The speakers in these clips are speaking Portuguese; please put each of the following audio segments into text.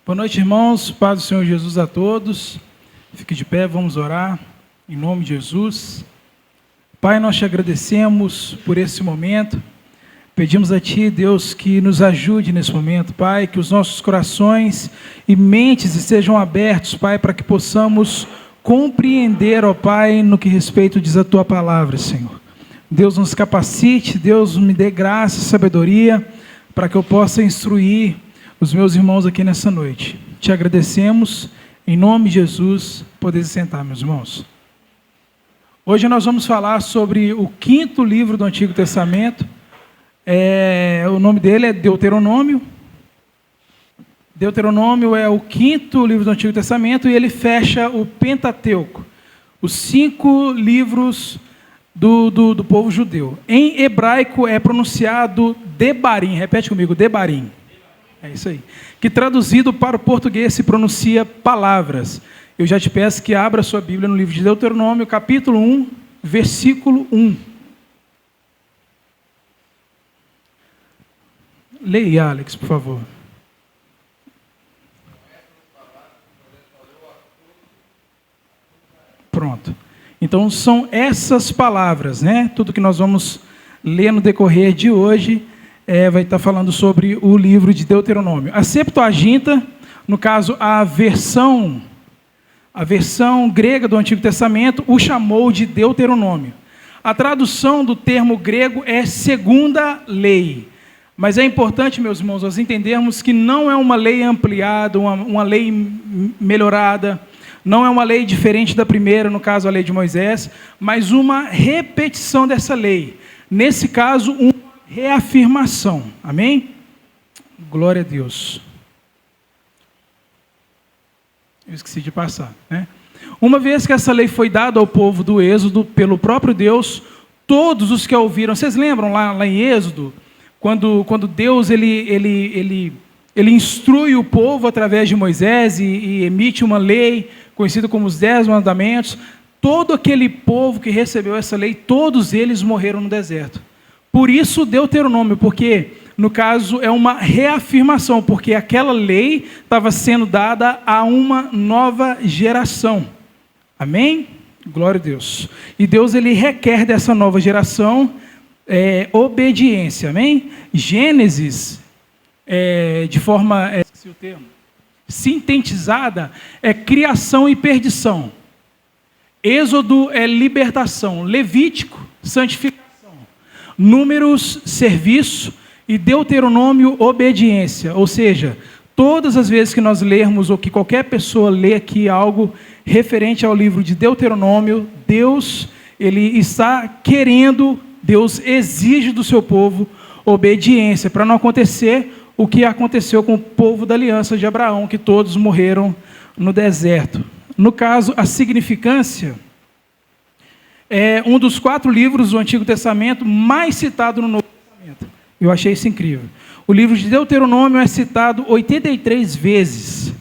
Boa noite, irmãos. Paz do Senhor Jesus a todos. Fique de pé, vamos orar. Em nome de Jesus. Pai, nós te agradecemos por esse momento. Pedimos a Ti, Deus, que nos ajude nesse momento, Pai, que os nossos corações e mentes estejam abertos, Pai, para que possamos compreender, ó Pai, no que respeito diz a Tua palavra, Senhor. Deus nos capacite, Deus me dê graça e sabedoria para que eu possa instruir os meus irmãos aqui nessa noite. Te agradecemos, em nome de Jesus. Poder se sentar, meus irmãos. Hoje nós vamos falar sobre o 5º livro do Antigo Testamento. O nome dele é Deuteronômio. Deuteronômio é o 5º livro do Antigo Testamento e ele fecha o Pentateuco, os 5 livros do povo judeu. Em hebraico é pronunciado Debarim. Repete comigo, Debarim. É isso aí. Que traduzido para o português se pronuncia palavras. Eu já te peço que abra sua Bíblia no livro de Deuteronômio, capítulo 1, versículo 1. Leia, Alex, por favor. Pronto. Então são essas palavras, né? Tudo que nós vamos ler no decorrer de hoje vai estar falando sobre o livro de Deuteronômio. A Septuaginta, no caso a versão grega do Antigo Testamento, o chamou de Deuteronômio. A tradução do termo grego é segunda lei. Mas é importante, meus irmãos, nós entendermos que não é uma lei ampliada, uma lei melhorada, não é uma lei diferente da primeira, no caso a lei de Moisés, mas uma repetição dessa lei. Nesse caso, uma reafirmação. Amém? Glória a Deus. Eu esqueci de passar, né? Uma vez que essa lei foi dada ao povo do Êxodo pelo próprio Deus, todos os que a ouviram, vocês lembram lá em Êxodo, quando Deus ele instrui o povo através de Moisés e emite uma lei conhecida como os 10 mandamentos, todo aquele povo que recebeu essa lei, todos eles morreram no deserto. Por isso Deuteronômio, porque no caso é uma reafirmação, porque aquela lei estava sendo dada a uma nova geração. Amém? Glória a Deus. E Deus ele requer dessa nova geração obediência. Amém? Gênesis, de forma esqueci o termo, sintetizada, é criação e perdição. Êxodo é libertação. Levítico, santificação. Números, serviço, e Deuteronômio, obediência. Ou seja, todas as vezes que nós lermos, ou que qualquer pessoa lê aqui algo referente ao livro de Deuteronômio, Deus, ele está querendo, Deus exige do seu povo obediência, para não acontecer o que aconteceu com o povo da aliança de Abraão, que todos morreram no deserto. No caso, a significância é um dos 4 livros do Antigo Testamento mais citado no Novo Testamento. Eu achei isso incrível. O livro de Deuteronômio é citado 83 vezes.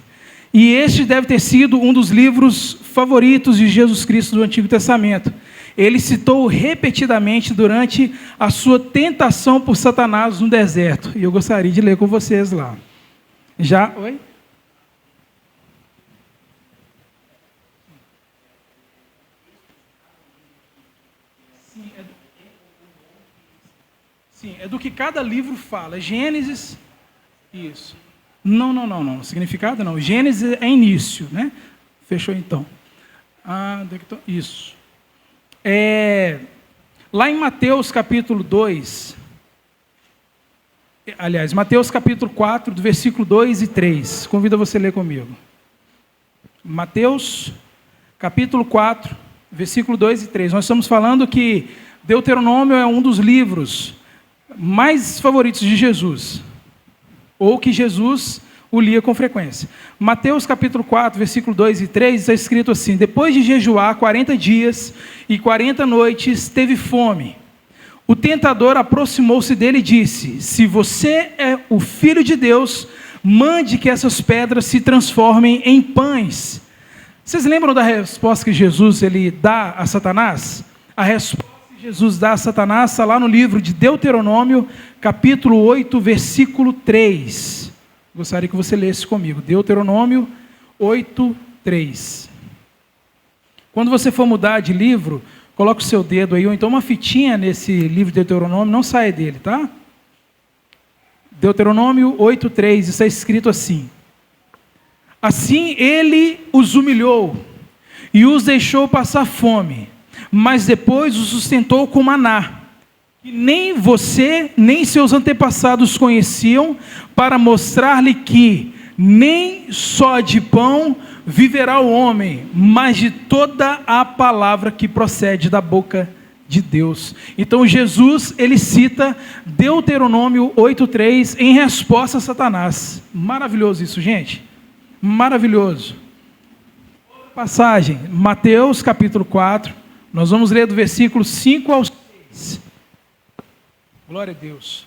E este deve ter sido um dos livros favoritos de Jesus Cristo do Antigo Testamento. Ele citou repetidamente durante a sua tentação por Satanás no deserto. E eu gostaria de ler com vocês lá. Oi? Sim, é do que cada livro fala. Gênesis, isso. Não. Significado não. Gênesis é início, né? Fechou então. Isso. Lá em Mateus capítulo 2, aliás, Mateus capítulo 4, do versículo 2 e 3. Convido você a ler comigo. Mateus capítulo 4, versículo 2 e 3. Nós estamos falando que Deuteronômio é um dos livros mais favoritos de Jesus, ou que Jesus o lia com frequência. Mateus capítulo 4, versículo 2 e 3, está escrito assim: depois de jejuar 40 dias e 40 noites, teve fome. O tentador aproximou-se dele e disse: se você é o Filho de Deus, mande que essas pedras se transformem em pães. Vocês lembram da resposta que Jesus ele dá a Satanás? A resposta que Jesus dá a Satanás está lá no livro de Deuteronômio, capítulo 8, versículo 3. Gostaria que você lesse comigo. Deuteronômio 8:3. Quando você for mudar de livro, coloque o seu dedo aí, ou então uma fitinha nesse livro de Deuteronômio, não saia dele, tá? Deuteronômio 8:3, está escrito assim: assim ele os humilhou e os deixou passar fome, mas depois os sustentou com maná, que nem você nem seus antepassados conheciam, para mostrar-lhe que nem só de pão viverá o homem, mas de toda a palavra que procede da boca de Deus. Então Jesus, ele cita Deuteronômio 8:3 em resposta a Satanás. Maravilhoso isso, gente. Maravilhoso. Passagem, Mateus capítulo 4. Nós vamos ler do versículo 5 ao 6. Glória a Deus.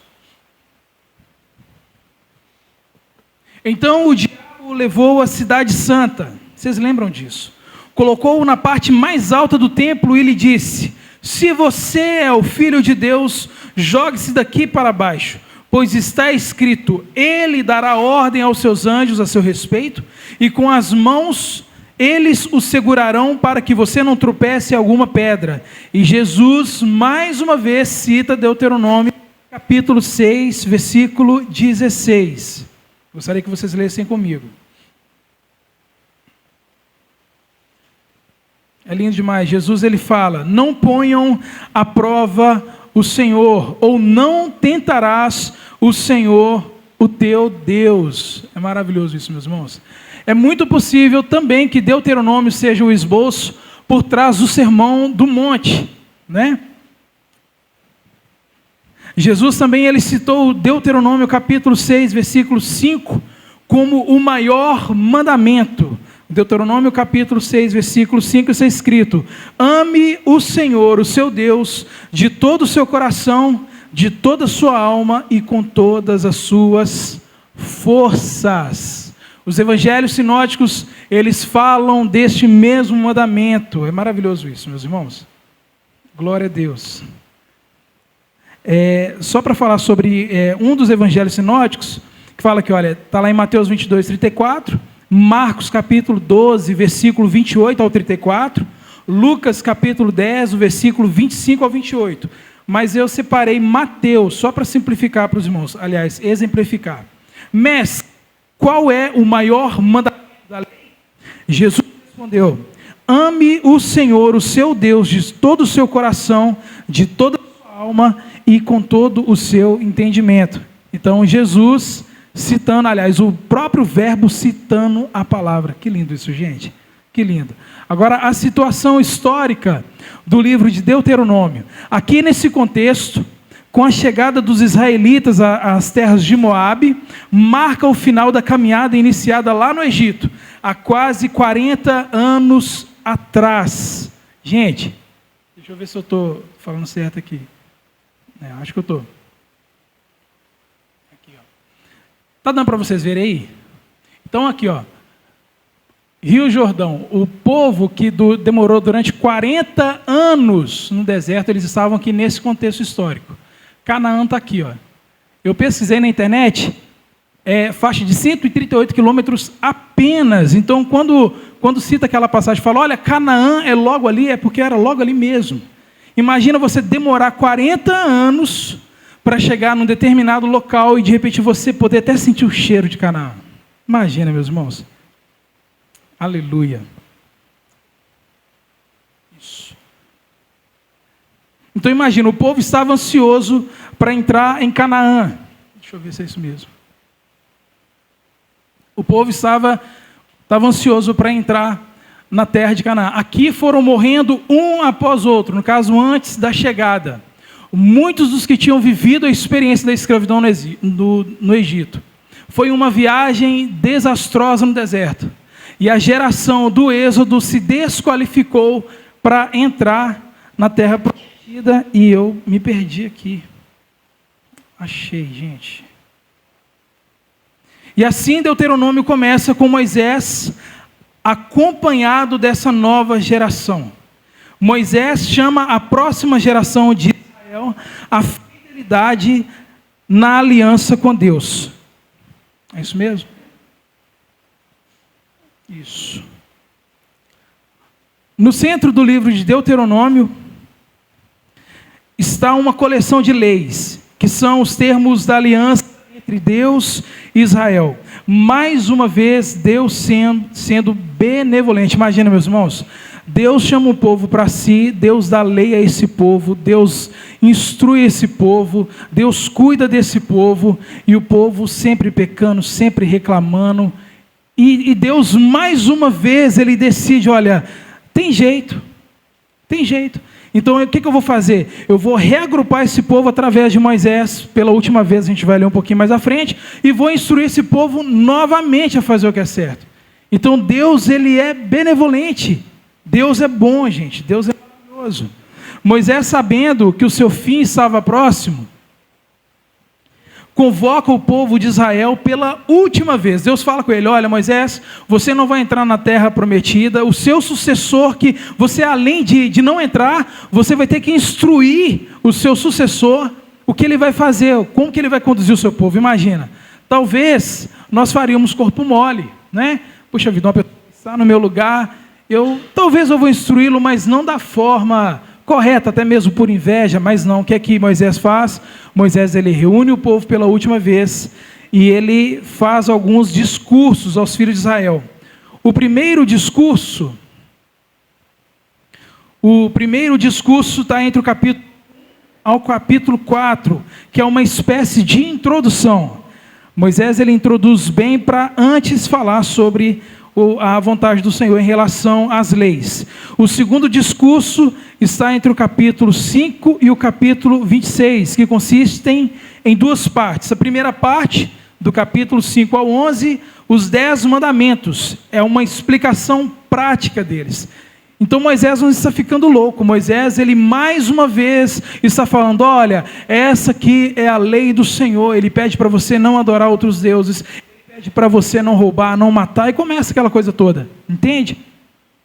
Então o diabo levou a cidade santa. Vocês lembram disso? Colocou-o na parte mais alta do templo e lhe disse: se você é o Filho de Deus, jogue-se daqui para baixo, pois está escrito: ele dará ordem aos seus anjos a seu respeito, e com as mãos eles o segurarão para que você não tropece em alguma pedra. E Jesus, mais uma vez, cita Deuteronômio, capítulo 6, versículo 16. Gostaria que vocês lessem comigo. É lindo demais. Jesus, ele fala: não ponham à prova o Senhor, ou não tentarás o Senhor, o teu Deus. É maravilhoso isso, meus irmãos. É muito possível também que Deuteronômio seja o esboço por trás do Sermão do Monte, né? Jesus também, ele citou Deuteronômio capítulo 6, versículo 5, como o maior mandamento. Deuteronômio capítulo 6, versículo 5, está escrito: ame o Senhor, o seu Deus, de todo o seu coração, de toda a sua alma e com todas as suas forças. Os evangelhos sinóticos, eles falam deste mesmo mandamento. É maravilhoso isso, meus irmãos. Glória a Deus. Só para falar sobre um dos evangelhos sinóticos, que fala que, olha, está lá em Mateus 22:34, Marcos capítulo 12, versículo 28 ao 34, Lucas capítulo 10, o versículo 25 ao 28. Mas eu separei Mateus, só para simplificar para os irmãos, aliás, exemplificar. Mestre, qual é o maior mandamento da lei? Jesus respondeu: ame o Senhor, o seu Deus, de todo o seu coração, de toda a sua alma e com todo o seu entendimento. Então Jesus citando, aliás, o próprio verbo citando a palavra. Que lindo isso, gente. Que lindo. Agora, a situação histórica do livro de Deuteronômio. Aqui nesse contexto, com a chegada dos israelitas às terras de Moabe, marca o final da caminhada iniciada lá no Egito, há quase 40 anos atrás. Gente, deixa eu ver se eu estou falando certo aqui. Acho que eu estou. Está dando para vocês verem aí? Então aqui, ó, Rio Jordão, o povo que demorou durante 40 anos no deserto, eles estavam aqui nesse contexto histórico. Canaã está aqui, ó. Eu pesquisei na internet, faixa de 138 quilômetros apenas. Então quando cita aquela passagem, fala, olha, Canaã é logo ali, é porque era logo ali mesmo. Imagina você demorar 40 anos para chegar num determinado local e de repente você poder até sentir o cheiro de Canaã. Imagina, meus irmãos. Aleluia. Isso. Então imagina, o povo estava ansioso para entrar em Canaã. Deixa eu ver se é isso mesmo. O povo estava ansioso para entrar na terra de Canaã. Aqui foram morrendo um após outro, no caso antes da chegada. Muitos dos que tinham vivido a experiência da escravidão no Egito. Foi uma viagem desastrosa no deserto. E a geração do Êxodo se desqualificou para entrar na terra prometida. E eu me perdi aqui. Achei, gente. E assim Deuteronômio começa com Moisés acompanhado dessa nova geração. Moisés chama a próxima geração de a fidelidade na aliança com Deus. É isso mesmo? Isso. No centro do livro de Deuteronômio está uma coleção de leis, que são os termos da aliança entre Deus e Israel. Mais uma vez, Deus sendo benevolente. Imagina, meus irmãos, Deus chama o povo para si, Deus dá lei a esse povo, Deus instrui esse povo, Deus cuida desse povo, e o povo sempre pecando, sempre reclamando, e Deus mais uma vez, Ele decide, olha, tem jeito, então o que eu vou fazer? Eu vou reagrupar esse povo através de Moisés, pela última vez, a gente vai ler um pouquinho mais à frente, e vou instruir esse povo novamente a fazer o que é certo. Então Deus, Ele é benevolente, Deus é bom, gente, Deus é maravilhoso. Moisés, sabendo que o seu fim estava próximo, convoca o povo de Israel pela última vez. Deus fala com ele, olha, Moisés, você não vai entrar na terra prometida, o seu sucessor, que você além de não entrar, você vai ter que instruir o seu sucessor, o que ele vai fazer, como que ele vai conduzir o seu povo. Imagina, talvez nós faríamos corpo mole, né? Puxa vida, uma pessoa está no meu lugar, talvez eu vou instruí-lo, mas não da forma correta, até mesmo por inveja, mas não. O que é que Moisés faz? Moisés, ele reúne o povo pela última vez e ele faz alguns discursos aos filhos de Israel. O primeiro discurso está entre o capítulo ao capítulo 4, que é uma espécie de introdução. Moisés, ele introduz bem para antes falar sobre a vontade do Senhor em relação às leis. O segundo discurso está entre o capítulo 5 e o capítulo 26, que consistem em duas partes. A primeira parte, do capítulo 5 ao 11, os 10 mandamentos, é uma explicação prática deles. Então Moisés não está ficando louco. Moisés, ele mais uma vez está falando, olha, essa aqui é a lei do Senhor. Ele pede para você não adorar outros deuses, pede para você não roubar, não matar, e começa aquela coisa toda, entende?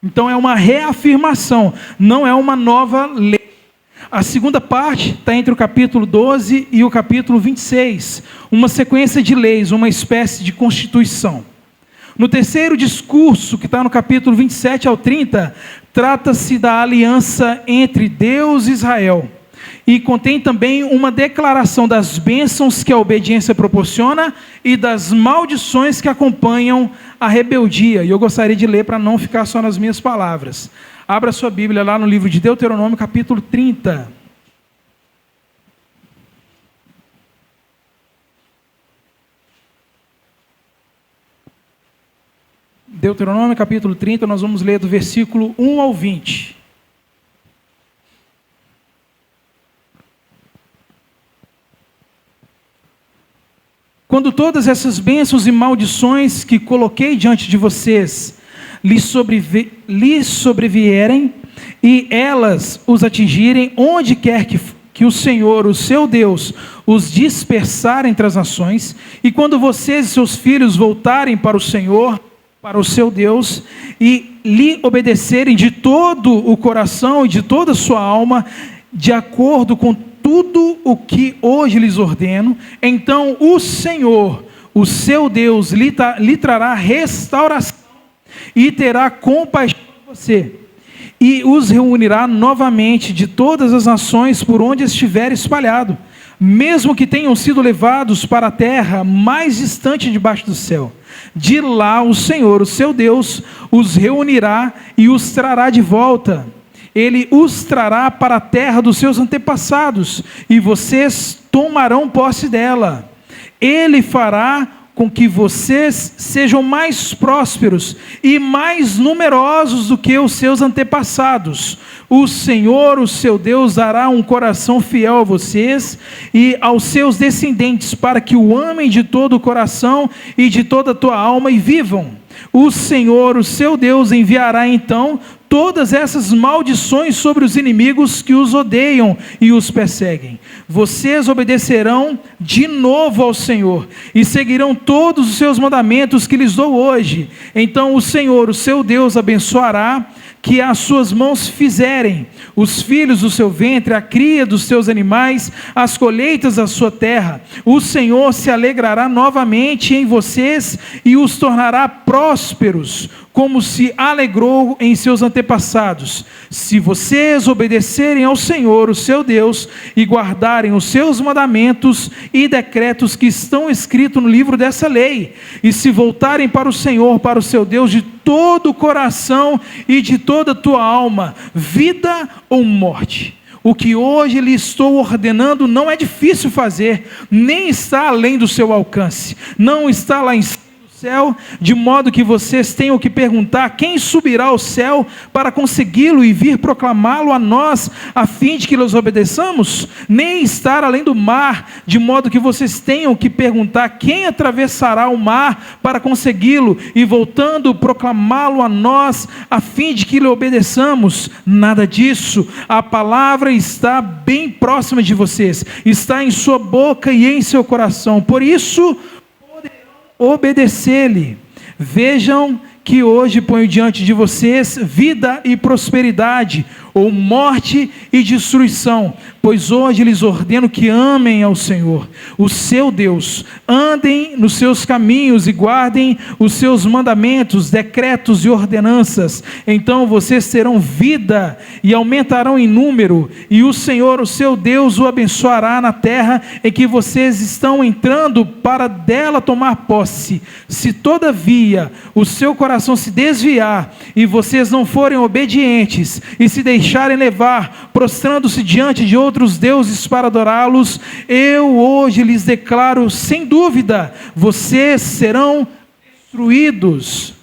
Então é uma reafirmação, não é uma nova lei. A segunda parte está entre o capítulo 12 e o capítulo 26, uma sequência de leis, uma espécie de constituição. No terceiro discurso, que está no capítulo 27 ao 30, trata-se da aliança entre Deus e Israel. E contém também uma declaração das bênçãos que a obediência proporciona e das maldições que acompanham a rebeldia. E eu gostaria de ler para não ficar só nas minhas palavras. Abra sua Bíblia lá no livro de Deuteronômio, capítulo 30. Deuteronômio, capítulo 30, nós vamos ler do versículo 1 ao 20. Quando todas essas bênçãos e maldições que coloquei diante de vocês lhes sobrevierem e elas os atingirem, onde quer que o Senhor, o seu Deus, os dispersar entre as nações, e quando vocês e seus filhos voltarem para o Senhor, para o seu Deus, e lhe obedecerem de todo o coração e de toda a sua alma, de acordo com tudo o que hoje lhes ordeno, então o Senhor, o seu Deus, lhe trará restauração e terá compaixão de você, e os reunirá novamente de todas as nações por onde estiver espalhado, mesmo que tenham sido levados para a terra mais distante debaixo do céu. De lá o Senhor, o seu Deus, os reunirá e os trará de volta. Ele os trará para a terra dos seus antepassados, e vocês tomarão posse dela. Ele fará com que vocês sejam mais prósperos e mais numerosos do que os seus antepassados. O Senhor, o seu Deus, dará um coração fiel a vocês e aos seus descendentes, para que o amem de todo o coração e de toda a tua alma e vivam. O Senhor, o seu Deus, enviará então todas essas maldições sobre os inimigos que os odeiam e os perseguem. Vocês obedecerão de novo ao Senhor e seguirão todos os seus mandamentos que lhes dou hoje. Então o Senhor, o seu Deus, abençoará que as suas mãos fizerem, os filhos do seu ventre, a cria dos seus animais, as colheitas da sua terra. O Senhor se alegrará novamente em vocês e os tornará prósperos, como se alegrou em seus antepassados, se vocês obedecerem ao Senhor, o seu Deus, e guardarem os seus mandamentos e decretos que estão escritos no livro dessa lei, e se voltarem para o Senhor, para o seu Deus, de todo o coração e de toda a tua alma, vida ou morte. O que hoje lhe estou ordenando não é difícil fazer, nem está além do seu alcance, não está lá em cima céu, de modo que vocês tenham que perguntar: quem subirá ao céu para consegui-lo e vir proclamá-lo a nós, a fim de que lhes obedeçamos? Nem estar além do mar, de modo que vocês tenham que perguntar: quem atravessará o mar para consegui-lo e voltando proclamá-lo a nós, a fim de que lhe obedeçamos? Nada disso. A palavra está bem próxima de vocês, está em sua boca e em seu coração, por isso obedecer-lhe. Vejam que hoje ponho diante de vocês vida e prosperidade, ou morte e destruição, pois hoje lhes ordeno que amem ao Senhor, o seu Deus, andem nos seus caminhos e guardem os seus mandamentos, decretos e ordenanças. Então vocês terão vida e aumentarão em número, e o Senhor, o seu Deus, o abençoará na terra em que vocês estão entrando para dela tomar posse. Se todavia o seu coração se desviar e vocês não forem obedientes e se deixarem levar, prostrando-se diante de outros deuses para adorá-los, eu hoje lhes declaro, sem dúvida, vocês serão destruídos.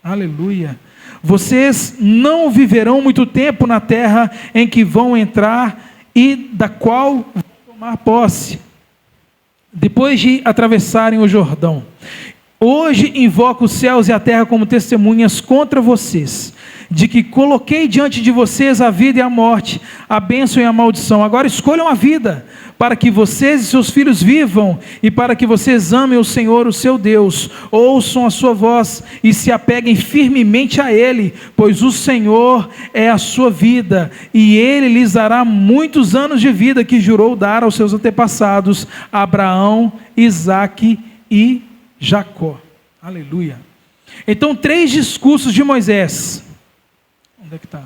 Aleluia. Vocês não viverão muito tempo na terra em que vão entrar e da qual vão tomar posse, depois de atravessarem o Jordão. Hoje invoco os céus e a terra como testemunhas contra vocês, de que coloquei diante de vocês a vida e a morte, a bênção e a maldição. Agora escolham a vida, para que vocês e seus filhos vivam, e para que vocês amem o Senhor, o seu Deus, ouçam a sua voz e se apeguem firmemente a Ele, pois o Senhor é a sua vida, e Ele lhes dará muitos anos de vida que jurou dar aos seus antepassados, Abraão, Isaque e Jacó. Aleluia. Então, 3 discursos de Moisés. Onde é que está? Eu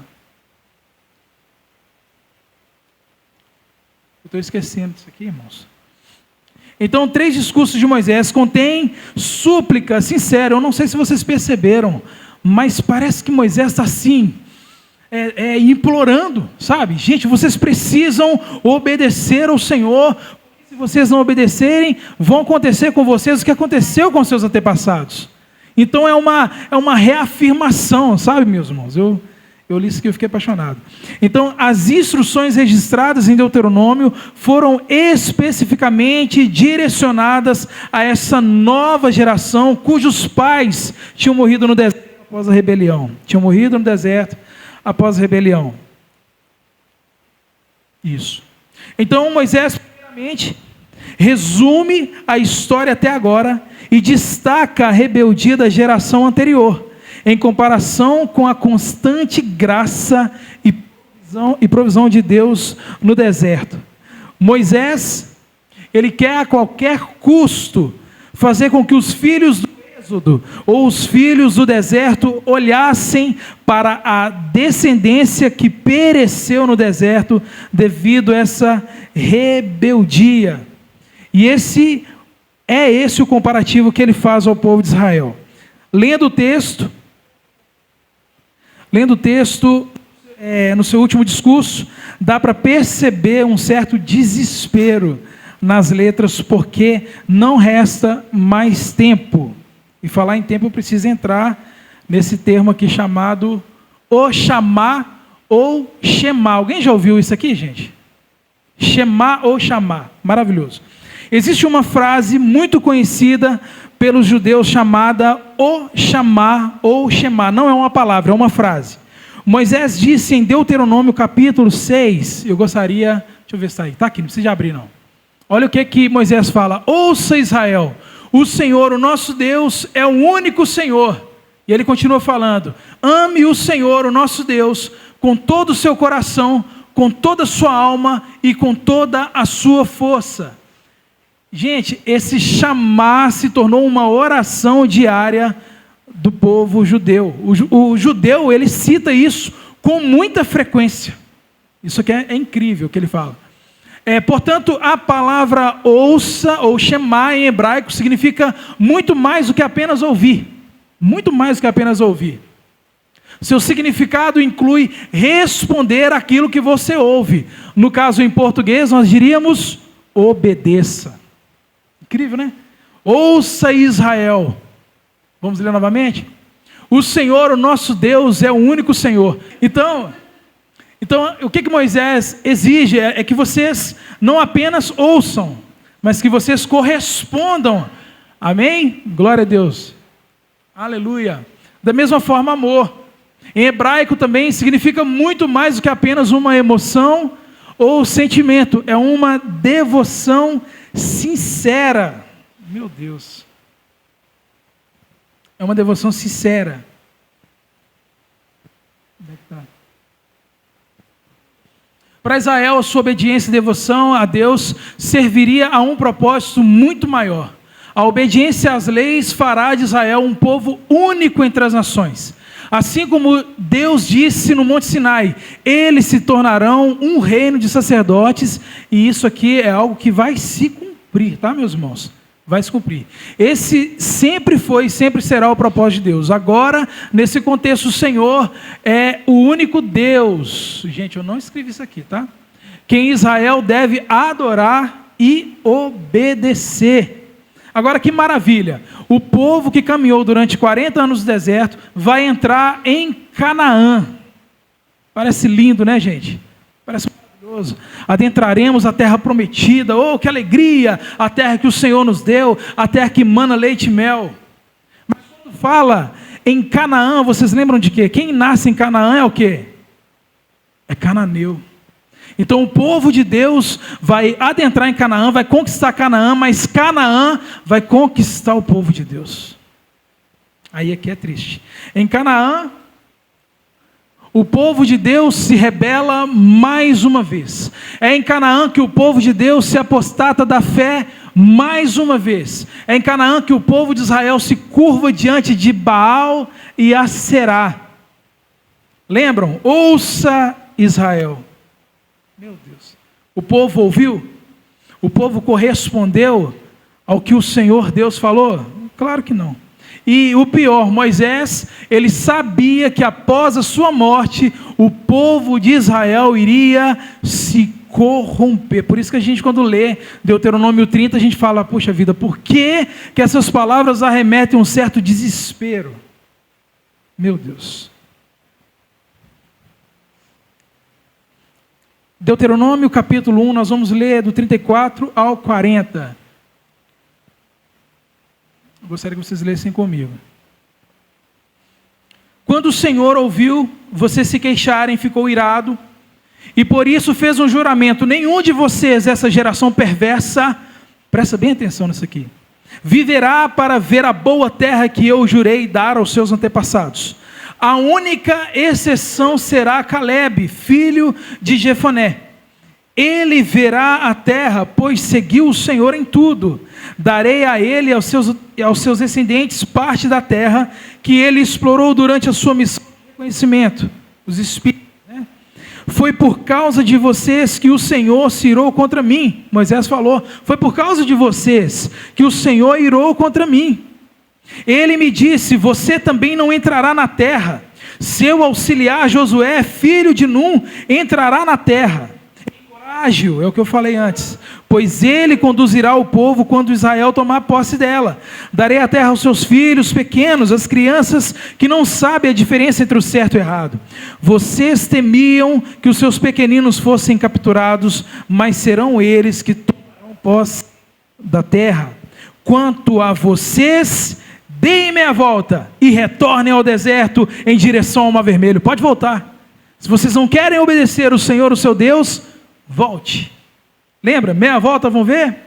estou esquecendo isso aqui, irmãos. Então, 3 discursos de Moisés contêm súplica sincera. Eu não sei se vocês perceberam, mas parece que Moisés está assim, implorando, sabe? Gente, vocês precisam obedecer ao Senhor. Se vocês não obedecerem, vão acontecer com vocês o que aconteceu com seus antepassados. Então é uma reafirmação, sabe, meus irmãos? Eu li isso aqui e fiquei apaixonado. Então, as instruções registradas em Deuteronômio foram especificamente direcionadas a essa nova geração cujos pais tinham morrido no deserto após a rebelião. Tinham morrido no deserto após a rebelião. Isso. Então, Moisés, primeiramente, resume a história até agora e destaca a rebeldia da geração anterior, em comparação com a constante graça e provisão de Deus no deserto. Moisés, ele quer a qualquer custo fazer com que os filhos do Êxodo ou os filhos do deserto olhassem para a descendência que pereceu no deserto devido a essa rebeldia. E esse o comparativo que ele faz ao povo de Israel. Lendo o texto, no seu último discurso, dá para perceber um certo desespero nas letras, porque não resta mais tempo. E falar em tempo, eu preciso entrar nesse termo aqui chamado Oxamá ou Shemá. Alguém já ouviu isso aqui, gente? Shemá ou Shamá. Maravilhoso. Existe uma frase muito conhecida pelos judeus chamada Oxamá ou Shemá. Não é uma palavra, é uma frase. Moisés disse em Deuteronômio capítulo 6, eu gostaria, deixa eu ver se está aí, está aqui, não precisa de abrir não. Olha o que Moisés fala: ouça Israel, o Senhor, o nosso Deus, é o único Senhor. E ele continua falando: ame o Senhor, o nosso Deus, com todo o seu coração, com toda a sua alma e com toda a sua força. Gente, esse chamar se tornou uma oração diária do povo judeu. O judeu, ele cita isso com muita frequência. Isso aqui é incrível o que ele fala. Portanto, a palavra ouça, ou shema em hebraico, significa muito mais do que apenas ouvir. Muito mais do que apenas ouvir. Seu significado inclui responder aquilo que você ouve. No caso, em português, nós diríamos: obedeça. Incrível, né? Ouça, Israel. Vamos ler novamente? O Senhor, o nosso Deus, é o único Senhor. Então o que Moisés exige é que vocês não apenas ouçam, mas que vocês correspondam. Amém? Glória a Deus. Aleluia. Da mesma forma, amor. Em hebraico também significa muito mais do que apenas uma emoção ou sentimento. É uma devoção sincera. Meu Deus. É uma devoção sincera. Onde é que está? Para Israel, a sua obediência e devoção a Deus serviria a um propósito muito maior. A obediência às leis fará de Israel um povo único entre as nações. Assim como Deus disse no Monte Sinai, eles se tornarão um reino de sacerdotes, e isso aqui é algo que vai se cumprir, tá, meus irmãos? Vai se cumprir. Esse sempre foi e sempre será o propósito de Deus. Agora, nesse contexto, o Senhor é o único Deus. Gente, eu não escrevi isso aqui, tá? Quem Israel deve adorar e obedecer. Agora, que maravilha, o povo que caminhou durante 40 anos no deserto vai entrar em Canaã. Parece lindo, né, gente? Parece maravilhoso. Adentraremos a terra prometida. Oh, que alegria! A terra que o Senhor nos deu, a terra que mana leite e mel. Mas quando fala em Canaã, vocês lembram de quê? Quem nasce em Canaã é o quê? É cananeu. Então o povo de Deus vai adentrar em Canaã, vai conquistar Canaã, mas Canaã vai conquistar o povo de Deus. Aí aqui é triste. Em Canaã, o povo de Deus se rebela mais uma vez. É em Canaã que o povo de Deus se apostata da fé mais uma vez. É em Canaã que o povo de Israel se curva diante de Baal e Aserá. Lembram? Ouça, Israel. Meu Deus. O povo ouviu? O povo correspondeu ao que o Senhor Deus falou? Claro que não. E o pior, Moisés, ele sabia que após a sua morte, o povo de Israel iria se corromper. Por isso que a gente, quando lê Deuteronômio 30, a gente fala: puxa vida, por que essas palavras arremetem um certo desespero? Meu Deus. Deuteronômio capítulo 1, nós vamos ler do 34 ao 40. Eu gostaria que vocês lessem comigo. Quando o Senhor ouviu vocês se queixarem, ficou irado, e por isso fez um juramento: nenhum de vocês, essa geração perversa, presta bem atenção nisso aqui, viverá para ver a boa terra que eu jurei dar aos seus antepassados. A única exceção será Calebe, filho de Jefoné. Ele verá a terra, pois seguiu o Senhor em tudo. Darei a ele e aos seus descendentes parte da terra que ele explorou durante a sua missão de reconhecimento. Os espíritos, né? Foi por causa de vocês que o Senhor se irou contra mim. Moisés falou: foi por causa de vocês que o Senhor irou contra mim. Ele me disse: você também não entrará na terra. Seu auxiliar Josué, filho de Num, entrará na terra. Ágil, é o que eu falei antes, pois ele conduzirá o povo quando Israel tomar posse dela. Darei a terra aos seus filhos pequenos, às crianças que não sabem a diferença entre o certo e o errado. Vocês temiam que os seus pequeninos fossem capturados, mas serão eles que tomarão posse da terra. Quanto a vocês, deem meia volta e retornem ao deserto em direção ao Mar Vermelho. Pode voltar. Se vocês não querem obedecer o Senhor, o seu Deus, volte. Lembra? Meia volta, vamos ver?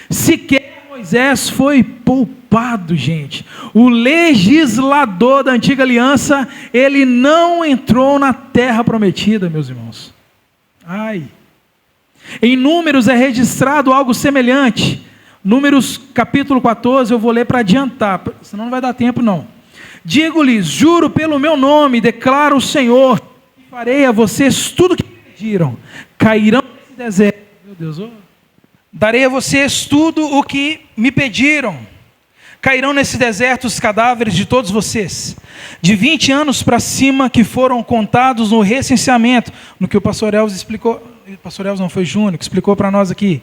Se quer Moisés foi poupado, gente. O legislador da antiga aliança, ele não entrou na terra prometida, meus irmãos. Ai. Em Números é registrado algo semelhante. Números capítulo 14, eu vou ler para adiantar, senão não vai dar tempo não. Digo-lhes, juro pelo meu nome, declara o Senhor, que farei a vocês tudo o que pediram. Cairão nesse deserto. Meu Deus, darei a vocês tudo o que me pediram. Cairão nesse deserto os cadáveres de todos vocês, de 20 anos para cima, que foram contados no recenseamento, no que o pastor Elvis explicou. Pastor Elvis não, foi Júnior que explicou para nós aqui.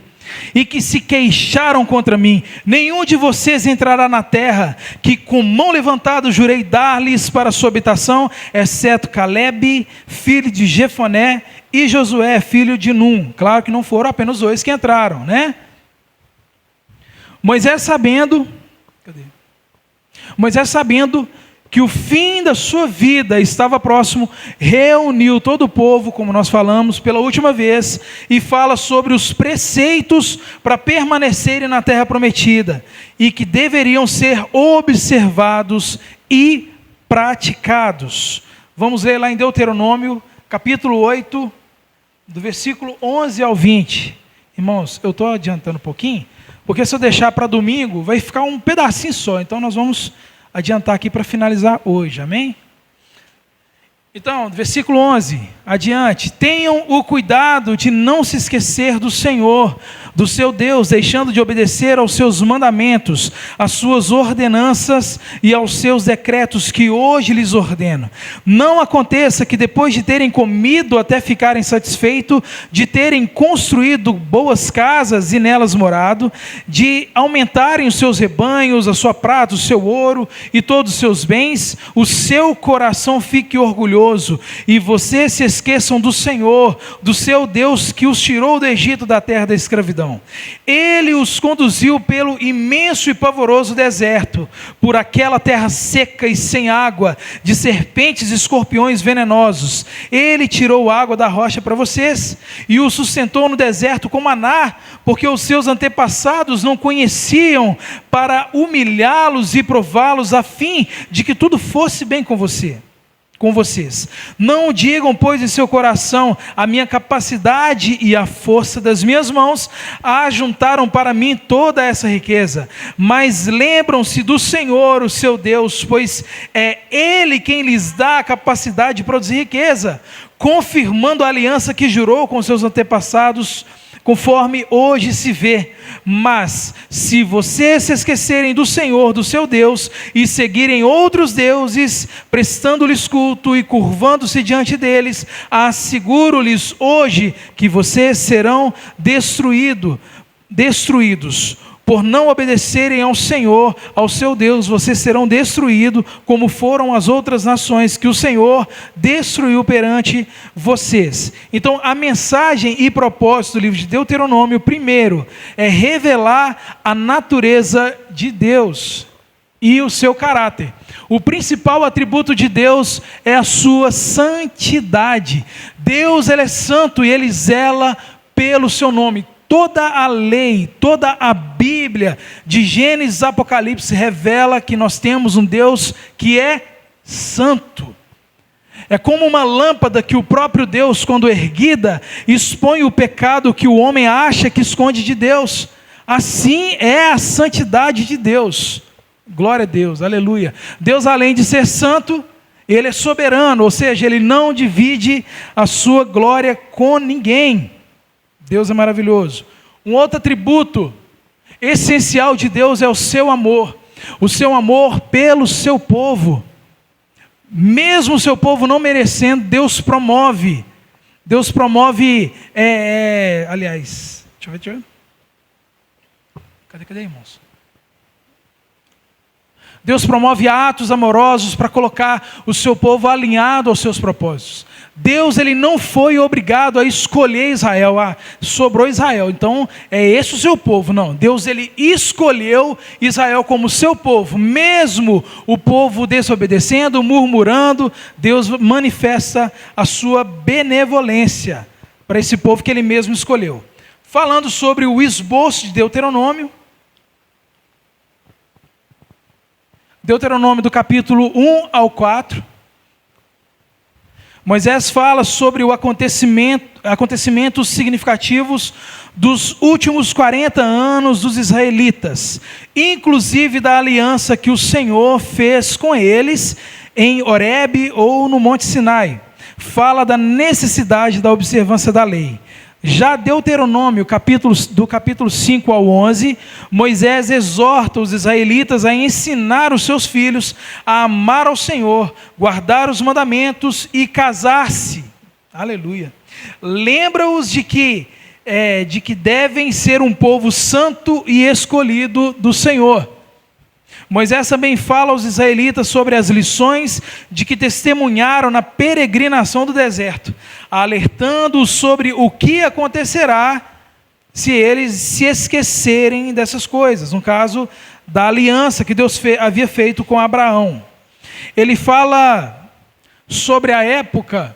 E que se queixaram contra mim. Nenhum de vocês entrará na terra que com mão levantada jurei dar-lhes para sua habitação, exceto Caleb, filho de Jefoné, e Josué, filho de Num. Claro que não foram apenas dois que entraram, né? Moisés sabendo que o fim da sua vida estava próximo, reuniu todo o povo, como nós falamos pela última vez, e fala sobre os preceitos para permanecerem na terra prometida, e que deveriam ser observados e praticados. Vamos ler lá em Deuteronômio, capítulo 8, do versículo 11 ao 20. Irmãos, eu estou adiantando um pouquinho, porque se eu deixar para domingo, vai ficar um pedacinho só, então nós vamos adiantar aqui para finalizar hoje, amém? Então, versículo 11, adiante. Tenham o cuidado de não se esquecer do Senhor, do seu Deus, deixando de obedecer aos seus mandamentos, às suas ordenanças e aos seus decretos que hoje lhes ordeno. Não aconteça que depois de terem comido até ficarem satisfeitos, de terem construído boas casas e nelas morado, de aumentarem os seus rebanhos, a sua prata, o seu ouro e todos os seus bens, o seu coração fique orgulhoso e vocês se esqueçam do Senhor, do seu Deus que os tirou do Egito, da terra da escravidão. Ele os conduziu pelo imenso e pavoroso deserto, por aquela terra seca e sem água, de serpentes e escorpiões venenosos. Ele tirou água da rocha para vocês e os sustentou no deserto com maná, porque os seus antepassados não conheciam, para humilhá-los e prová-los, a fim de que tudo fosse bem com vocês. Não digam, pois, em seu coração, a minha capacidade e a força das minhas mãos ajuntaram para mim toda essa riqueza, mas lembram-se do Senhor, o seu Deus, pois é Ele quem lhes dá a capacidade de produzir riqueza, confirmando a aliança que jurou com seus antepassados, conforme hoje se vê. Mas se vocês se esquecerem do Senhor, do seu Deus, e seguirem outros deuses, prestando-lhes culto e curvando-se diante deles, asseguro-lhes hoje que vocês serão destruídos. Por não obedecerem ao Senhor, ao seu Deus, vocês serão destruídos, como foram as outras nações que o Senhor destruiu perante vocês. Então, a mensagem e propósito do livro de Deuteronômio, primeiro, é revelar a natureza de Deus e o seu caráter. O principal atributo de Deus é a sua santidade. Deus, ele é santo e ele zela pelo seu nome. Toda a lei, toda a Bíblia, de Gênesis a Apocalipse, revela que nós temos um Deus que é santo. É como uma lâmpada que o próprio Deus, quando erguida, expõe o pecado que o homem acha que esconde de Deus. Assim é a santidade de Deus. Glória a Deus, aleluia. Deus, além de ser santo, ele é soberano, ou seja, ele não divide a sua glória com ninguém. Deus é maravilhoso. Um outro atributo essencial de Deus é o seu amor pelo seu povo. Mesmo o seu povo não merecendo, Deus promove, aliás, deixa eu ver. Cadê, irmãos? Deus promove atos amorosos para colocar o seu povo alinhado aos seus propósitos. Deus, ele não foi obrigado a escolher Israel, sobrou Israel, então é esse o seu povo. Não, Deus, ele escolheu Israel como seu povo, mesmo o povo desobedecendo, murmurando, Deus manifesta a sua benevolência para esse povo que ele mesmo escolheu. Falando sobre o esboço de Deuteronômio, Deuteronômio do capítulo 1 ao 4. Moisés fala sobre o acontecimentos significativos dos últimos 40 anos dos israelitas, inclusive da aliança que o Senhor fez com eles em Horebe ou no Monte Sinai. Fala da necessidade da observância da lei. Já Deuteronômio, do capítulo 5 ao 11, Moisés exorta os israelitas a ensinar os seus filhos a amar ao Senhor, guardar os mandamentos e casar-se. Aleluia. Lembra-os de que devem ser um povo santo e escolhido do Senhor. Moisés também fala aos israelitas sobre as lições de que testemunharam na peregrinação do deserto, alertando-os sobre o que acontecerá se eles se esquecerem dessas coisas, no caso da aliança que Deus havia feito com Abraão. Ele fala sobre a época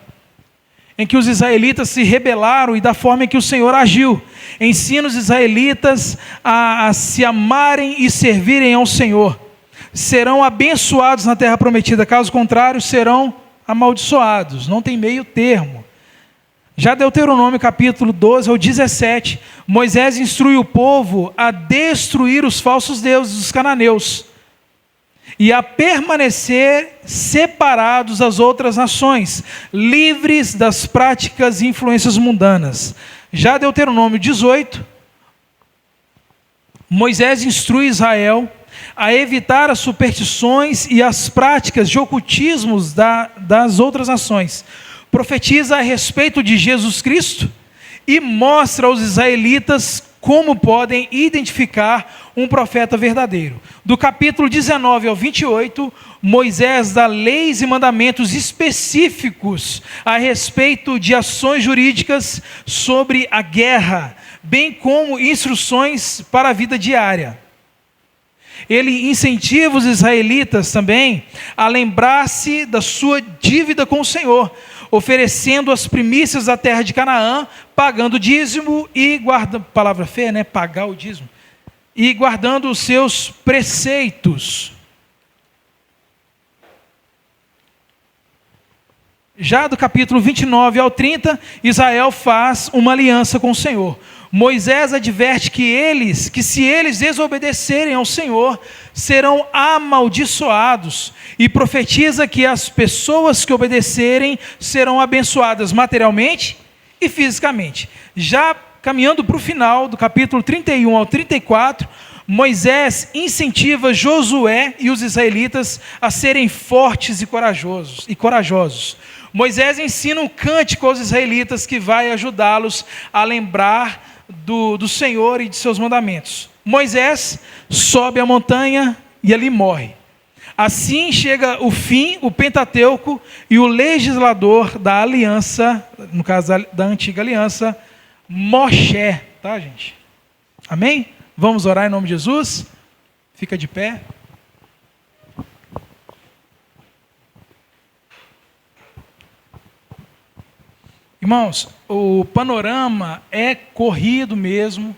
em que os israelitas se rebelaram e da forma em que o Senhor agiu. Ensina os israelitas a se amarem e servirem ao Senhor. Serão abençoados na terra prometida, caso contrário, serão amaldiçoados. Não tem meio termo. Já Deuteronômio capítulo 12 ao 17, Moisés instrui o povo a destruir os falsos deuses dos cananeus e a permanecer separados das outras nações, livres das práticas e influências mundanas. Já Deuteronômio 18, Moisés instrui Israel a evitar as superstições e as práticas de ocultismos das outras nações. Profetiza a respeito de Jesus Cristo e mostra aos israelitas como podem identificar um profeta verdadeiro. Do capítulo 19 ao 28, Moisés dá leis e mandamentos específicos a respeito de ações jurídicas sobre a guerra, bem como instruções para a vida diária. Ele incentiva os israelitas também a lembrar-se da sua dívida com o Senhor, oferecendo as primícias da terra de Canaã, pagando o dízimo e guardando, palavra feia, né? Pagar o dízimo. E guardando os seus preceitos. Já do capítulo 29 ao 30, Israel faz uma aliança com o Senhor. Moisés adverte que se eles desobedecerem ao Senhor, serão amaldiçoados, e profetiza que as pessoas que obedecerem serão abençoadas materialmente e fisicamente. Já caminhando para o final, do capítulo 31 ao 34, Moisés incentiva Josué e os israelitas a serem fortes e corajosos. Moisés ensina um cântico aos israelitas que vai ajudá-los a lembrar do Senhor e de seus mandamentos. Moisés sobe a montanha e ali morre. Assim chega o fim, o Pentateuco e o legislador da aliança, no caso da antiga aliança, Moshe, tá, gente? Amém? Vamos orar em nome de Jesus? Fica de pé. Irmãos, o panorama é corrido mesmo,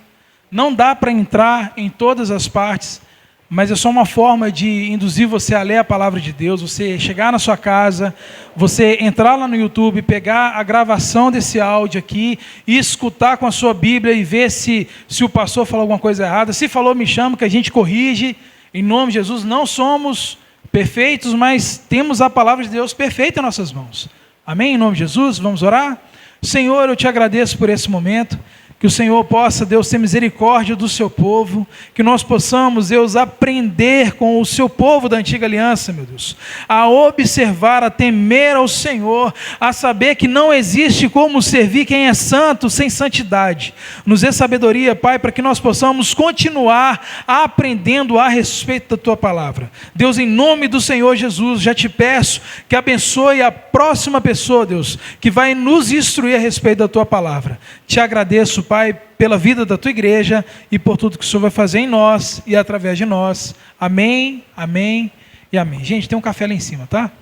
não dá para entrar em todas as partes, mas é só uma forma de induzir você a ler a palavra de Deus, você chegar na sua casa, você entrar lá no YouTube, pegar a gravação desse áudio aqui e escutar com a sua Bíblia e ver se o pastor falou alguma coisa errada. Se falou, me chama que a gente corrige, em nome de Jesus. Não somos perfeitos, mas temos a palavra de Deus perfeita em nossas mãos. Amém? Em nome de Jesus, vamos orar? Senhor, eu te agradeço por esse momento, que o Senhor possa, Deus, ter misericórdia do seu povo, que nós possamos, Deus, aprender com o seu povo da antiga aliança, meu Deus, a observar, a temer ao Senhor, a saber que não existe como servir quem é santo sem santidade. Nos dê sabedoria, Pai, para que nós possamos continuar aprendendo a respeito da tua palavra. Deus, em nome do Senhor Jesus, já te peço que abençoe a próxima pessoa, Deus, que vai nos instruir a respeito da tua palavra. Te agradeço, Pai, pela vida da tua igreja e por tudo que o Senhor vai fazer em nós e através de nós. Amém, amém e amém. Gente, tem um café lá em cima, tá?